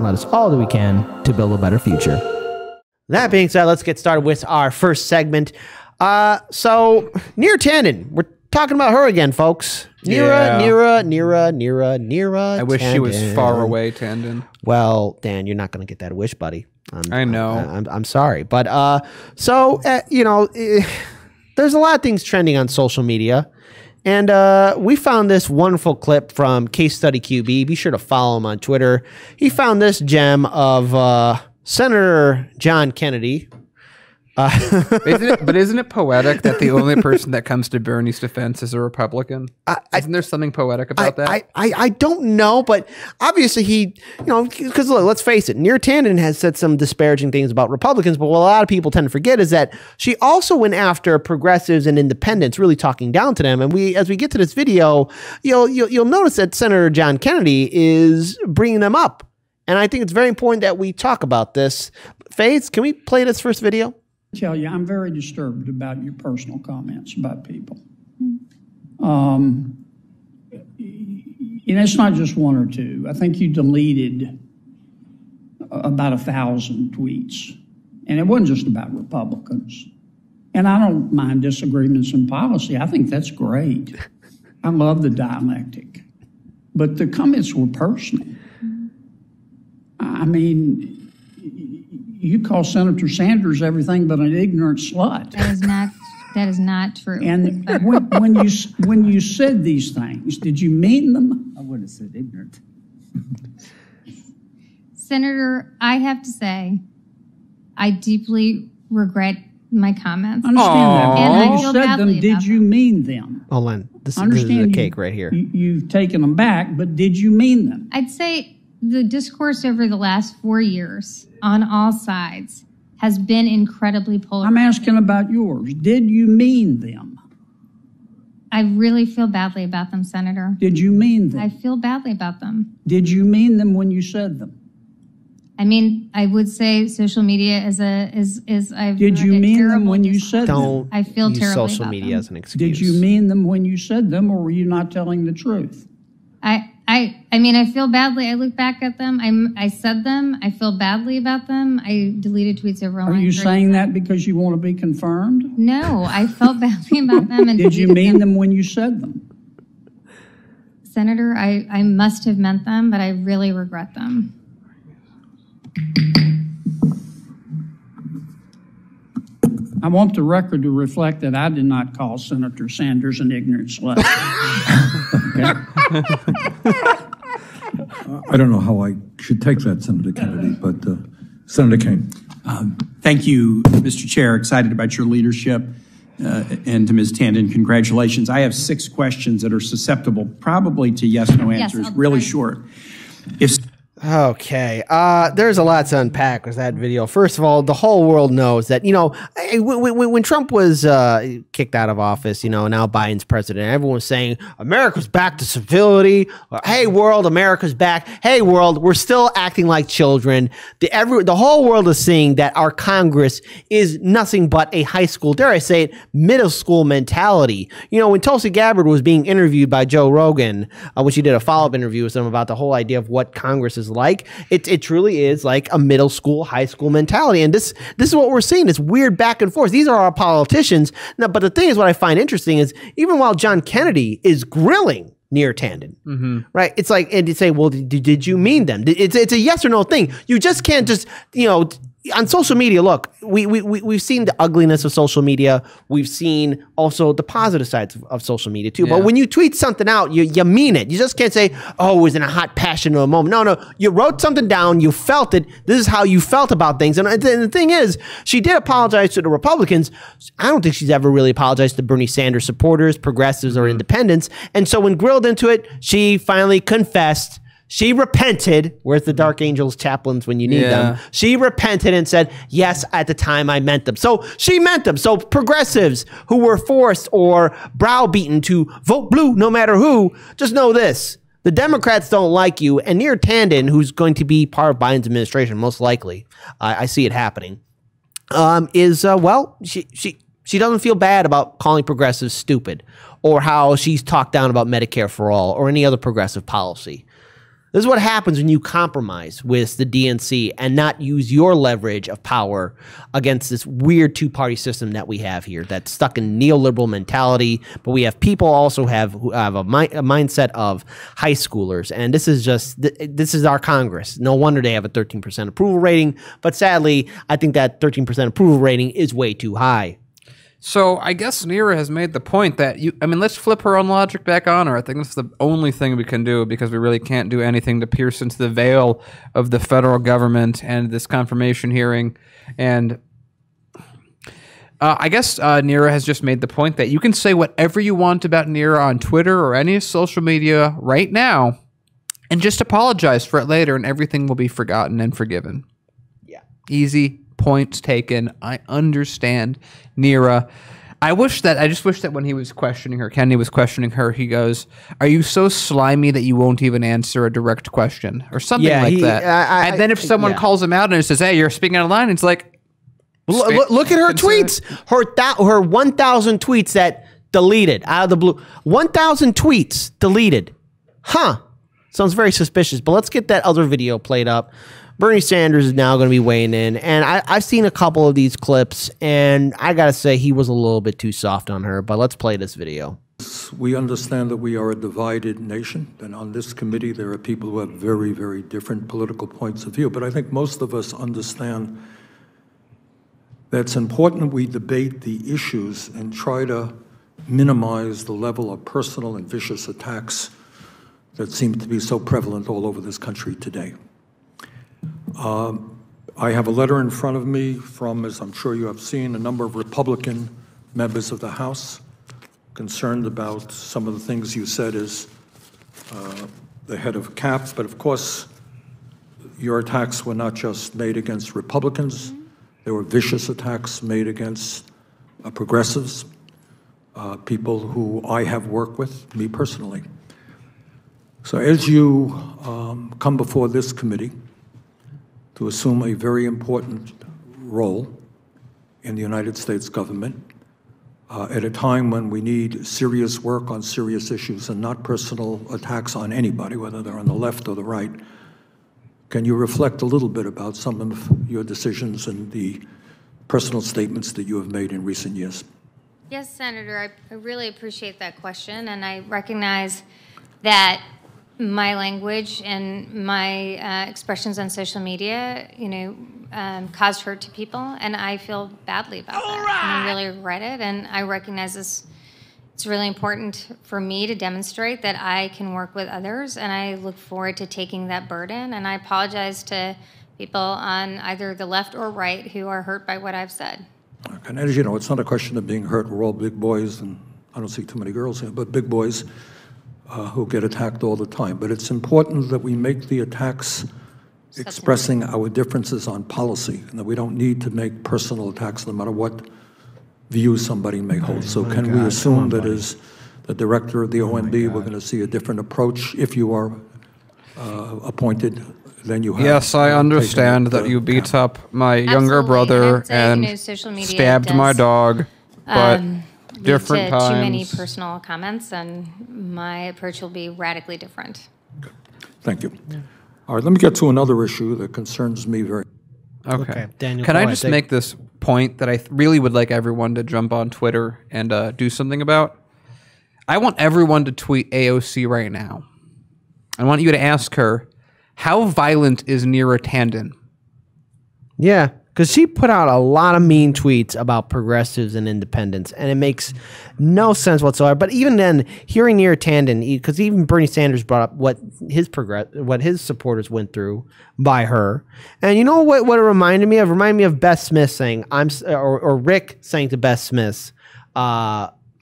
let us all do we can to build a better future. That being said, let's get started with our first segment. So, Neera Tanden, we're talking about her again, folks. Neera. I wish she was far away, Tanden. Well, Dan, you're not going to get that wish, buddy. I know. I'm sorry. But, you know, there's a lot of things trending on social media. And we found this wonderful clip from Case Study QB. Be sure to follow him on Twitter. He found this gem of Senator John Kennedy. Isn't it poetic that the only person that comes to Bernie's defense is a Republican? Isn't there something poetic about that? I don't know, but obviously he, you know, because look, let's face it, Neera Tanden has said some disparaging things about Republicans, but what a lot of people tend to forget is that she also went after progressives and independents, really talking down to them. And as we get to this video, you'll notice that Senator John Kennedy is bringing them up. And I think it's very important that we talk about this. Faith, can we play this first video? Tell you, I'm very disturbed about your personal comments about people. And it's not just one or two. I think you deleted about 1,000 tweets. And it wasn't just about Republicans. And I don't mind disagreements in policy. I think that's great. I love the dialectic. But the comments were personal. I mean, you call Senator Sanders everything but an ignorant slut. That is not true. And when you said these things, did you mean them? I wouldn't have said ignorant. Senator, I have to say, I deeply regret my comments. I understand that. And When I you feel said badly them, did about you them. mean them? Hold on. This is Understand the cake right here. You've taken them back, but did you mean them? I'd say the discourse over the last 4 years on all sides has been incredibly polarized. I'm asking about yours. Did you mean them? I really feel badly about them, Senator. Did you mean them? I feel badly about them. Did you mean them when you said them? I mean, I would say social media is I've Did you heard a mean them terrible when you discourse. said them? Don't I feel use terribly social about media them. as an excuse. Did you mean them when you said them, or were you not telling the truth? I mean, I feel badly. I look back at them. I said them. I feel badly about them. I deleted tweets over. Are you saying that because you want to be confirmed? No, I felt badly about them. And Did you mean them when you said them? Senator, I must have meant them, but I really regret them. I want the record to reflect that I did not call Senator Sanders an ignorant slut. Okay? I don't know how I should take that, Senator Kennedy, but Senator Kaine. Thank you, Mr. Chair. Excited about your leadership. And to Ms. Tanden, congratulations. I have 6 questions that are susceptible probably to yes/no answers, I'll really try. short. If Okay, there's a lot to unpack with that video. First of all, the whole world knows that, you know, when Trump was kicked out of office, you know, now Biden's president, everyone was saying, America's back to civility. Or, hey, world, America's back. Hey, world, we're still acting like children. The whole world is seeing that our Congress is nothing but a high school, dare I say it, middle school mentality. You know, when Tulsi Gabbard was being interviewed by Joe Rogan, when she did a follow-up interview with him about the whole idea of what Congress is like, it truly is like a middle school, high school mentality. And this is what we're seeing, this weird back and forth. These are our politicians. Now, but the thing is, what I find interesting is even while John Kennedy is grilling Neera Tanden, right? It's like, and you say, well, did you mean them? It's a yes or no thing. You just can't just, you know, on social media, look, we've seen the ugliness of social media. We've seen also the positive sides of social media too. Yeah. But when you tweet something out, you mean it. You just can't say, oh, it was in a hot passion of a moment. No, you wrote something down. You felt it. This is how you felt about things. And the thing is, she did apologize to the Republicans. I don't think she's ever really apologized to Bernie Sanders supporters, progressives, or independents. And so when grilled into it, she finally confessed. She repented. Where's the Dark Angels chaplains when you need them? She repented and said, yes, at the time I meant them. So she meant them. So progressives who were forced or browbeaten to vote blue no matter who, just know this. The Democrats don't like you. And Neera Tanden, who's going to be part of Biden's administration, most likely, I see it happening, well, she doesn't feel bad about calling progressives stupid or how she's talked down about Medicare for all or any other progressive policy. This is what happens when you compromise with the DNC and not use your leverage of power against this weird two-party system that we have here that's stuck in neoliberal mentality. But we have people also who have a mindset of high schoolers. And this is our Congress. No wonder they have a 13% approval rating. But sadly, I think that 13% approval rating is way too high. So I guess Neera has made the point that let's flip her own logic back on her. I think that's the only thing we can do because we really can't do anything to pierce into the veil of the federal government and this confirmation hearing. And I guess Neera has just made the point that you can say whatever you want about Neera on Twitter or any social media right now and just apologize for it later and everything will be forgotten and forgiven. Yeah. Easy. Points taken. I understand Neera. I just wish that when he was questioning her, Kennedy was questioning her, he goes, "Are you so slimy that you won't even answer a direct question?" Or something like that. And then if someone calls him out and says, "Hey, you're speaking out of line," it's like, look at her tweets. Her 1,000 tweets that deleted out of the blue. 1,000 tweets deleted. Huh. Sounds very suspicious. But let's get that other video played up. Bernie Sanders is now going to be weighing in, and I've seen a couple of these clips, and I got to say he was a little bit too soft on her, but let's play this video. We understand that we are a divided nation, and on this committee there are people who have very, very different political points of view, but I think most of us understand that it's important we debate the issues and try to minimize the level of personal and vicious attacks that seem to be so prevalent all over this country today. I have a letter in front of me from, as I'm sure you have seen, a number of Republican members of the House concerned about some of the things you said as the head of CAP. But of course, your attacks were not just made against Republicans. There were vicious attacks made against progressives, people who I have worked with, me personally. So as you come before this committee to assume a very important role in the United States government at a time when we need serious work on serious issues and not personal attacks on anybody, whether they're on the left or the right, can you reflect a little bit about some of your decisions and the personal statements that you have made in recent years? Yes, Senator, I really appreciate that question, and I recognize that my language and my expressions on social media, caused hurt to people, and I feel badly about that. And I really regret it, and I recognize this. It's really important for me to demonstrate that I can work with others, and I look forward to taking that burden. And I apologize to people on either the left or right who are hurt by what I've said. And as you know, it's not a question of being hurt. We're all big boys, and I don't see too many girls here, but big boys who get attacked all the time. But it's important that we make the attacks expressing our differences on policy, and that we don't need to make personal attacks no matter what view somebody may hold. So can we assume that as the director of the OMB, we're going to see a different approach if you are appointed than you have? Yes, I understand that you beat up my younger brother and stabbed my dog, but different times. Too many personal comments, and my approach will be radically different. Thank you. All right, let me get to another issue that concerns me very. Okay. Daniel, can I just make this point that I really would like everyone to jump on Twitter and do something about? I want everyone to tweet AOC right now. I want you to ask her, how violent is Neera Tanden? Yeah, because she put out a lot of mean tweets about progressives and independents, and it makes no sense whatsoever. But even then, hearing Neera Tanden, because even Bernie Sanders brought up what his supporters went through by her, and you know what it reminded me of? It reminded me of Beth Smith saying, or Rick saying to Beth Smith,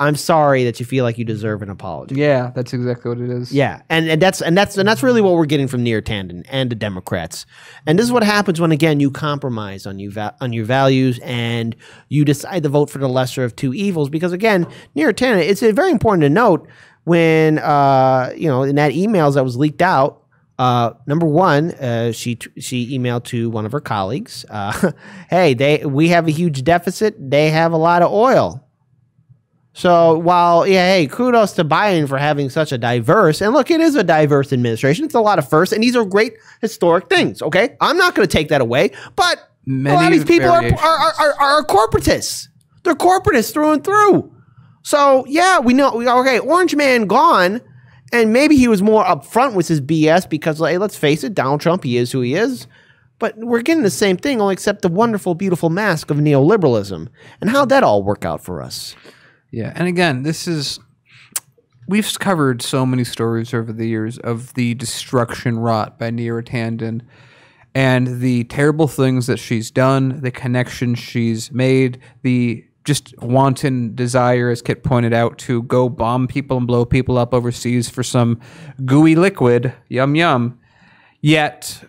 I'm sorry that you feel like you deserve an apology. Yeah, that's exactly what it is. Yeah, and that's really what we're getting from Neera Tanden and the Democrats. And this is what happens when, again, you compromise on your values and you decide to vote for the lesser of two evils. Because again, Neera Tanden, it's very important to note when in that emails that was leaked out. Number one, she emailed to one of her colleagues, "Hey, we have a huge deficit. They have a lot of oil." So while, hey, kudos to Biden for having such a diverse, and look, it is a diverse administration. It's a lot of firsts, and these are great historic things, okay? I'm not going to take that away, but a lot of these people are corporatists. They're corporatists through and through. So, yeah, we know, okay, Orange Man gone, and maybe he was more upfront with his BS because, hey, let's face it, Donald Trump, he is who he is. But we're getting the same thing, only except the wonderful, beautiful mask of neoliberalism. And how'd that all work out for us? Yeah, and again, we've covered so many stories over the years of the destruction wrought by Neera Tanden and the terrible things that she's done, the connections she's made, the just wanton desire, as Kit pointed out, to go bomb people and blow people up overseas for some gooey liquid, yum yum. Yet,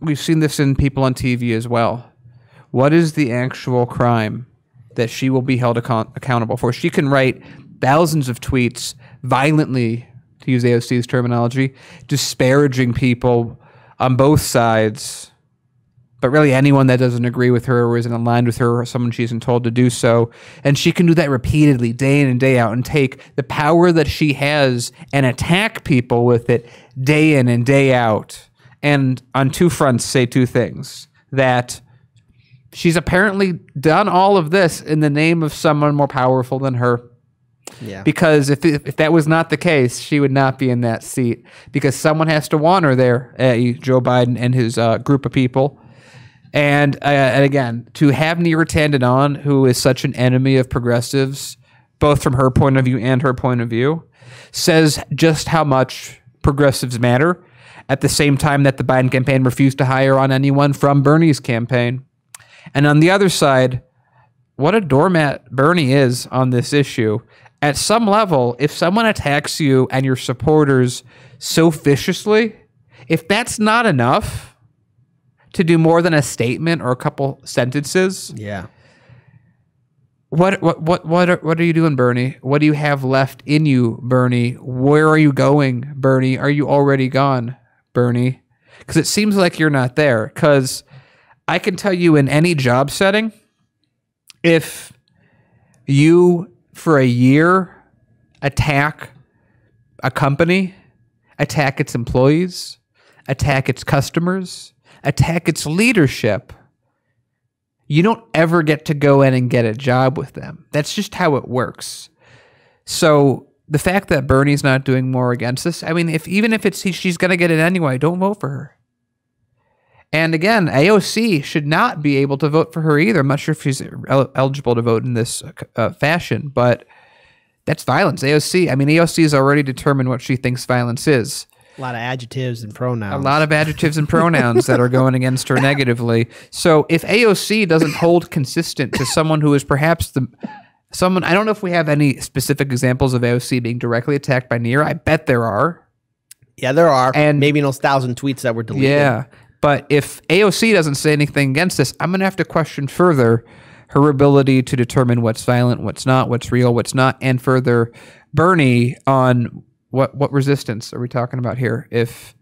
we've seen this in people on TV as well. What is the actual crime that she will be held accountable for? She can write thousands of tweets violently, to use AOC's terminology, disparaging people on both sides, but really anyone that doesn't agree with her or isn't aligned with her or someone she isn't told to do so. And she can do that repeatedly, day in and day out, and take the power that she has and attack people with it day in and day out. And on two fronts, say two things. That she's apparently done all of this in the name of someone more powerful than her. Yeah. Because if that was not the case, she would not be in that seat. Because someone has to want her there, Joe Biden and his group of people. And again, to have Neera Tanden on, who is such an enemy of progressives, both from her point of view and her point of view, says just how much progressives matter. At the same time that the Biden campaign refused to hire on anyone from Bernie's campaign. And on the other side, what a doormat Bernie is on this issue. At some level, if someone attacks you and your supporters so viciously, if that's not enough to do more than a statement or a couple sentences, yeah. What are you doing, Bernie? What do you have left in you, Bernie? Where are you going, Bernie? Are you already gone, Bernie? Because it seems like you're not there. Because I can tell you in any job setting, if you, for a year, attack a company, attack its employees, attack its customers, attack its leadership, you don't ever get to go in and get a job with them. That's just how it works. So the fact that Bernie's not doing more against this, I mean, even if she's going to get it anyway, don't vote for her. And again, AOC should not be able to vote for her either. I'm not sure if she's eligible to vote in this fashion, but that's violence. AOC has already determined what she thinks violence is. A lot of adjectives and pronouns. A lot of adjectives and pronouns that are going against her negatively. So if AOC doesn't hold consistent to someone who is perhaps someone, I don't know if we have any specific examples of AOC being directly attacked by Neera. I bet there are. Yeah, there are. And maybe in those 1,000 tweets that were deleted. Yeah. But if AOC doesn't say anything against this, I'm going to have to question further her ability to determine what's violent, what's not, what's real, what's not, and further Bernie on what resistance are we talking about here? If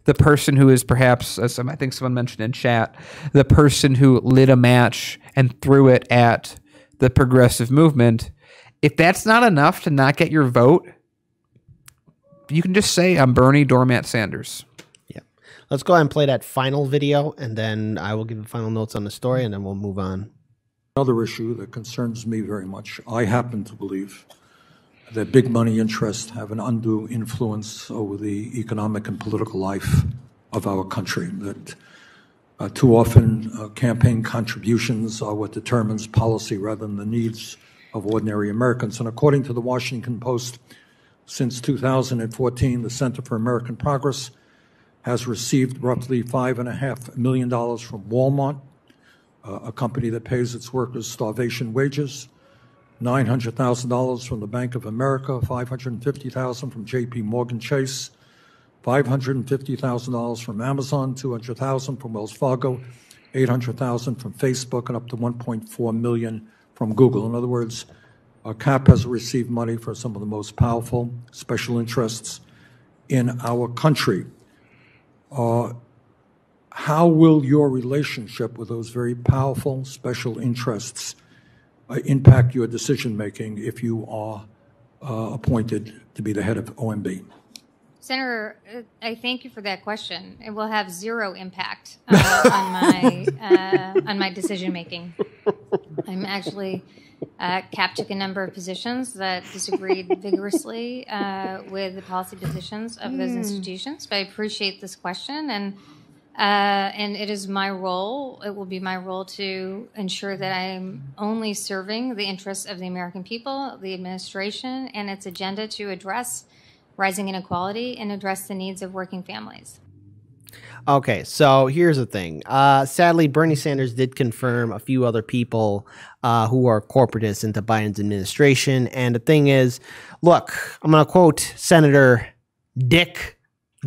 the person who is perhaps, as I think someone mentioned in chat, the person who lit a match and threw it at the progressive movement, if that's not enough to not get your vote, you can just say, I'm Bernie Doormat Sanders. Yeah. Let's go ahead and play that final video, and then I will give the final notes on the story, and then we'll move on. Another issue that concerns me very much, I happen to believe that big money interests have an undue influence over the economic and political life of our country, that too often campaign contributions are what determines policy rather than the needs of ordinary Americans. And according to the Washington Post, since 2014, the Center for American Progress has received roughly $5.5 million from Walmart, a company that pays its workers starvation wages, $900,000 from the Bank of America, $550,000 from J.P. Morgan Chase, $550,000 from Amazon, $200,000 from Wells Fargo, $800,000 from Facebook, and up to $1.4 million from Google. In other words, CAP has received money for some of the most powerful special interests in our country. How will your relationship with those very powerful special interests impact your decision-making if you are appointed to be the head of OMB? Senator, I thank you for that question. It will have zero impact on my decision making. I'm actually Cap took a number of positions that disagreed vigorously with the policy positions of those institutions. But I appreciate this question, and it is my role. It will be my role to ensure that I am only serving the interests of the American people, the administration, and its agenda to address rising inequality and address the needs of working families. Okay, so here's the thing. Sadly, Bernie Sanders did confirm a few other people who are corporatists into Biden's administration. And the thing is, look, I'm going to quote Senator Dick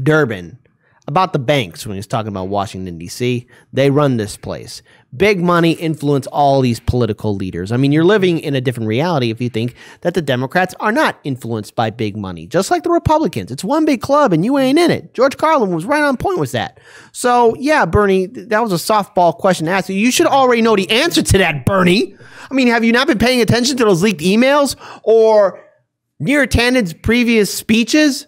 Durbin about the banks when he's talking about Washington, D.C. They run this place. Big money influence all these political leaders. I mean, you're living in a different reality if you think that the Democrats are not influenced by big money, just like the Republicans. It's one big club and you ain't in it. George Carlin was right on point with that. So, yeah, Bernie, that was a softball question to ask you. You should already know the answer to that, Bernie. I mean, have you not been paying attention to those leaked emails or Neera Tanden's previous speeches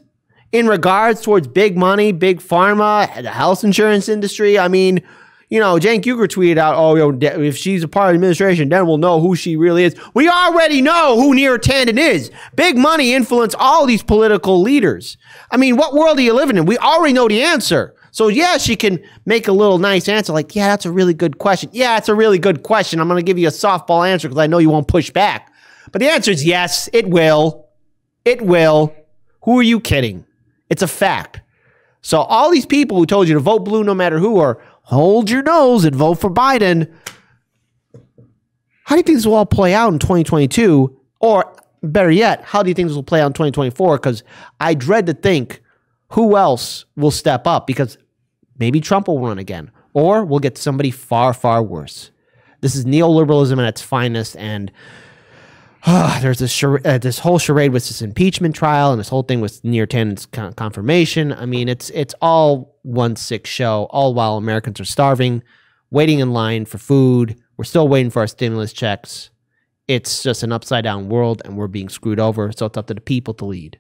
in regards towards big money, big pharma, the health insurance industry? I mean, you know, Cenk Uygur tweeted out, oh, if she's a part of the administration, then we'll know who she really is. We already know who Neera Tanden is. Big money influence all these political leaders. I mean, what world are you living in? We already know the answer. So, yeah, she can make a little nice answer like, yeah, that's a really good question. Yeah, it's a really good question. I'm going to give you a softball answer because I know you won't push back. But the answer is yes, it will. It will. Who are you kidding? It's a fact. So all these people who told you to vote blue no matter who, or hold your nose and vote for Biden, how do you think this will all play out in 2022? Or better yet, how do you think this will play out in 2024? Because I dread to think who else will step up, because maybe Trump will run again, or we'll get somebody far, far worse. This is neoliberalism at its finest, and there's this whole charade with this impeachment trial and this whole thing with Neera Tanden's confirmation. I mean, it's all one sick show, all while Americans are starving, waiting in line for food. We're still waiting for our stimulus checks. It's just an upside down world, and we're being screwed over. So it's up to the people to lead.